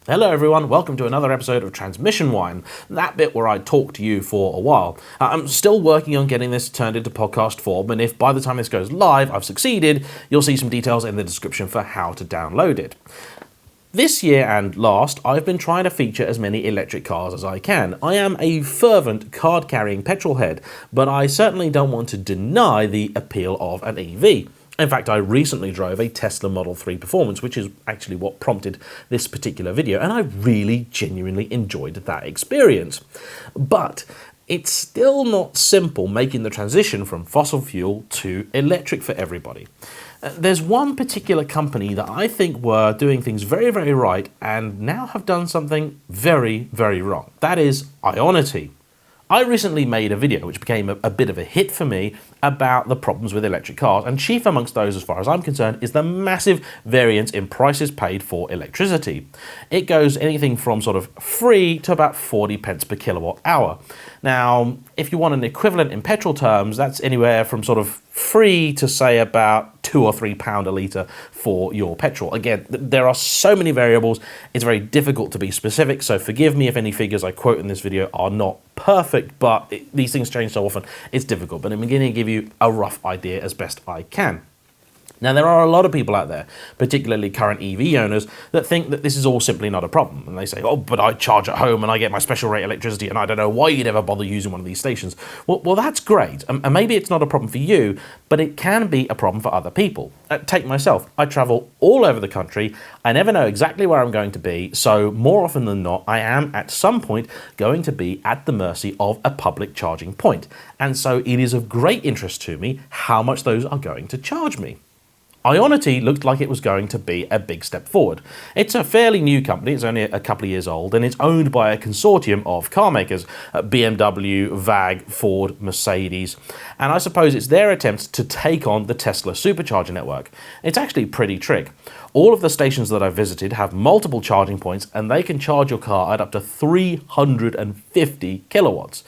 Hello everyone, welcome to another episode of Transmission Whine, that bit where I talk to you for a while. I'm still working on getting this turned into podcast form, and if by the time this goes live I've succeeded, you'll see some details in the description for how to download it. This year and last, I've been trying to feature as many electric cars as I can. I am a fervent card-carrying petrol head, but I certainly don't want to deny the appeal of an EV. In fact, I recently drove a Tesla Model 3 Performance, which is actually what prompted this particular video, and I really genuinely enjoyed that experience. But it's still not simple making the transition from fossil fuel to electric for everybody. There's one particular company that I think were doing things very, very right and now have done something very, very wrong. That is Ionity. I recently made a video which became a bit of a hit for me about the problems with electric cars, and chief amongst those, as far as I'm concerned, is the massive variance in prices paid for electricity. It goes anything from sort of free to about 40 pence per kilowatt hour. Now, if you want an equivalent in petrol terms, that's anywhere from sort of free to say about £2 or £3 a litre for your petrol. Again, there are so many variables, it's very difficult to be specific, so forgive me if any figures I quote in this video are not perfect, but these things change so often, it's difficult. But I'm beginning to give you a rough idea as best I can. Now, there are a lot of people out there, particularly current EV owners, that think that this is all simply not a problem. And they say, oh, but I charge at home and I get my special rate electricity and I don't know why you'd ever bother using one of these stations. Well, that's great. And maybe it's not a problem for you, but it can be a problem for other people. Take myself. I travel all over the country. I never know exactly where I'm going to be. So more often than not, I am at some point going to be at the mercy of a public charging point. And so it is of great interest to me how much those are going to charge me. Ionity looked like it was going to be a big step forward. It's a fairly new company, it's only a couple of years old, and it's owned by a consortium of car makers, BMW, VAG, Ford, Mercedes, and I suppose it's their attempt to take on the Tesla supercharger network. It's actually pretty trick. All of the stations that I've visited have multiple charging points, and they can charge your car at up to 350 kilowatts.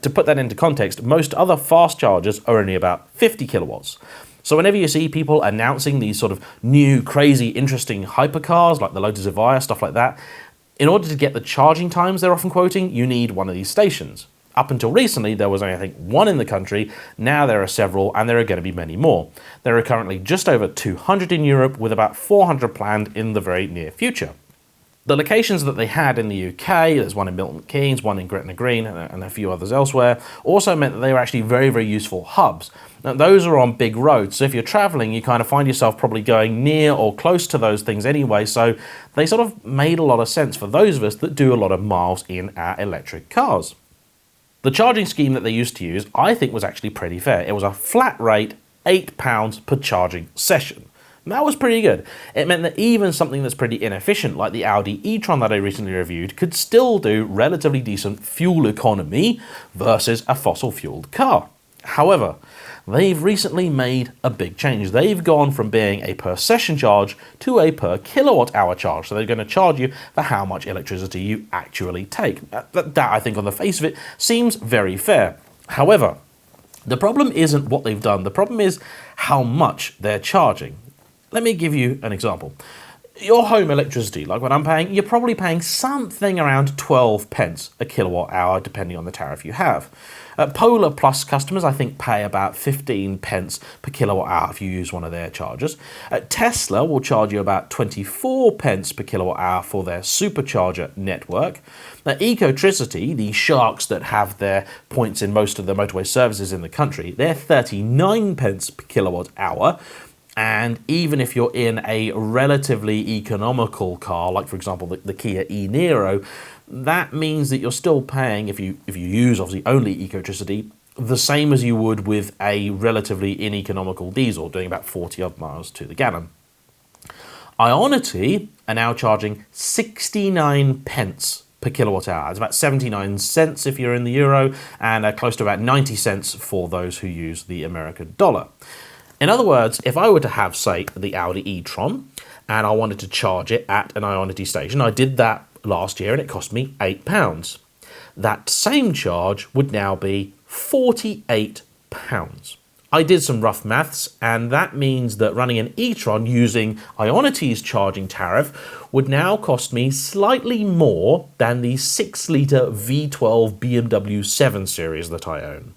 To put that into context, most other fast chargers are only about 50 kilowatts. So whenever you see people announcing these sort of new, crazy, interesting hypercars, like the Lotus Evija, stuff like that, in order to get the charging times they're often quoting, you need one of these stations. Up until recently, there was only, I think, one in the country. Now there are several, and there are going to be many more. There are currently just over 200 in Europe, with about 400 planned in the very near future. The locations that they had in the UK, there's one in Milton Keynes, one in Gretna Green, and a few others elsewhere, also meant that they were actually very, very useful hubs. Now, those are on big roads, so if you're traveling, you kind of find yourself probably going near or close to those things anyway, so they sort of made a lot of sense for those of us that do a lot of miles in our electric cars. The charging scheme that they used to use, I think, was actually pretty fair. It was a flat rate, £8 per charging session. That was pretty good. It meant that even something that's pretty inefficient, like the Audi E-Tron that I recently reviewed, could still do relatively decent fuel economy versus a fossil-fueled car. However, they've recently made a big change. They've gone from being a per session charge to a per kilowatt hour charge. So they're going to charge you for how much electricity you actually take. That I think on the face of it seems very fair. However, the problem isn't what they've done. The problem is how much they're charging. Let me give you an example. Your home electricity, like what I'm paying, you're probably paying something around 12 pence a kilowatt hour, depending on the tariff you have. Polar Plus customers, I think, pay about 15 pence per kilowatt hour if you use one of their chargers. Tesla will charge you about 24 pence per kilowatt hour for their supercharger network. Ecotricity, the sharks that have their points in most of the motorway services in the country, they're 39 pence per kilowatt hour. And even if you're in a relatively economical car, like for example the Kia e-Niro, that means that you're still paying, if you use obviously only Ecotricity, the same as you would with a relatively uneconomical diesel, doing about 40 odd miles to the gallon. Ionity are now charging 69 pence per kilowatt hour. It's about 79 cents if you're in the euro, and close to about 90 cents for those who use the American dollar. In other words, if I were to have, say, the Audi E-Tron, and I wanted to charge it at an Ionity station, I did that last year and it cost me £8. That same charge would now be £48. I did some rough maths, and that means that running an E-Tron using Ionity's charging tariff would now cost me slightly more than the 6-litre V12 BMW 7 Series that I own.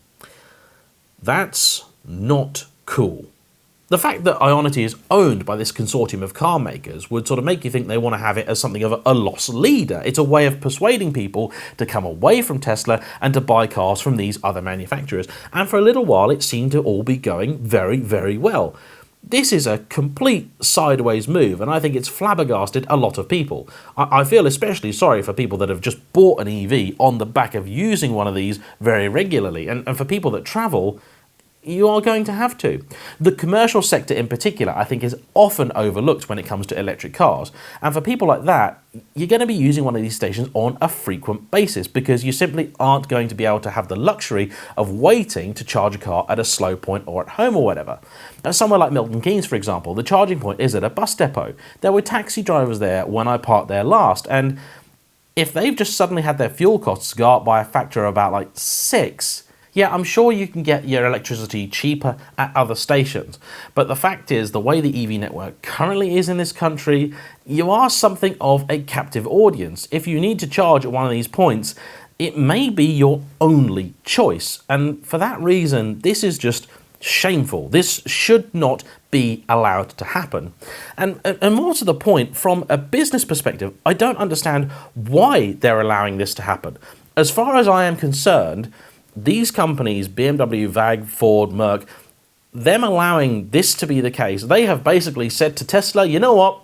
That's not cool. The fact that Ionity is owned by this consortium of car makers would sort of make you think they want to have it as something of a loss leader. It's a way of persuading people to come away from Tesla and to buy cars from these other manufacturers. And for a little while, it seemed to all be going very, very well. This is a complete sideways move, and I think it's flabbergasted a lot of people. I feel especially sorry for people that have just bought an EV on the back of using one of these very regularly, and for people that travel, you are going to have to. The commercial sector in particular, I think, is often overlooked when it comes to electric cars. And for people like that, you're going to be using one of these stations on a frequent basis because you simply aren't going to be able to have the luxury of waiting to charge a car at a slow point or at home or whatever. Now, somewhere like Milton Keynes, for example, the charging point is at a bus depot. There were taxi drivers there when I parked there last, and if they've just suddenly had their fuel costs go up by a factor of about like 6, yeah, I'm sure you can get your electricity cheaper at other stations, but the fact is, the way the EV network currently is in this country, you are something of a captive audience. If you need to charge at one of these points, it may be your only choice, and for that reason, this is just shameful. This should not be allowed to happen. And more to the point, from a business perspective, I don't understand why they're allowing this to happen. As far as I am concerned, these companies, BMW, VAG, Ford, Merc, them allowing this to be the case, they have basically said to Tesla, you know what,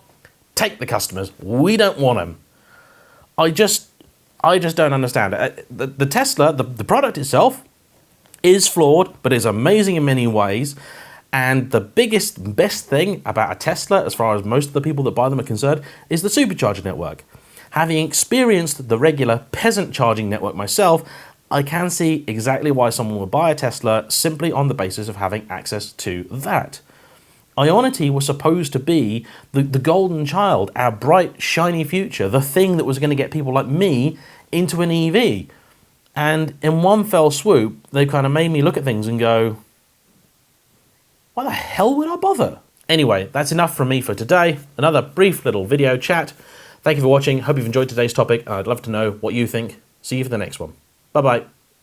take the customers, we don't want them. I just don't understand. The Tesla, the product itself, is flawed, but is amazing in many ways. And the best thing about a Tesla, as far as most of the people that buy them are concerned, is the supercharger network. Having experienced the regular peasant charging network myself, I can see exactly why someone would buy a Tesla simply on the basis of having access to that. Ionity was supposed to be the golden child, our bright, shiny future, the thing that was going to get people like me into an EV. And in one fell swoop, they kind of made me look at things and go, why the hell would I bother? Anyway, that's enough from me for today. Another brief little video chat. Thank you for watching. Hope you've enjoyed today's topic. I'd love to know what you think. See you for the next one. Bye-bye.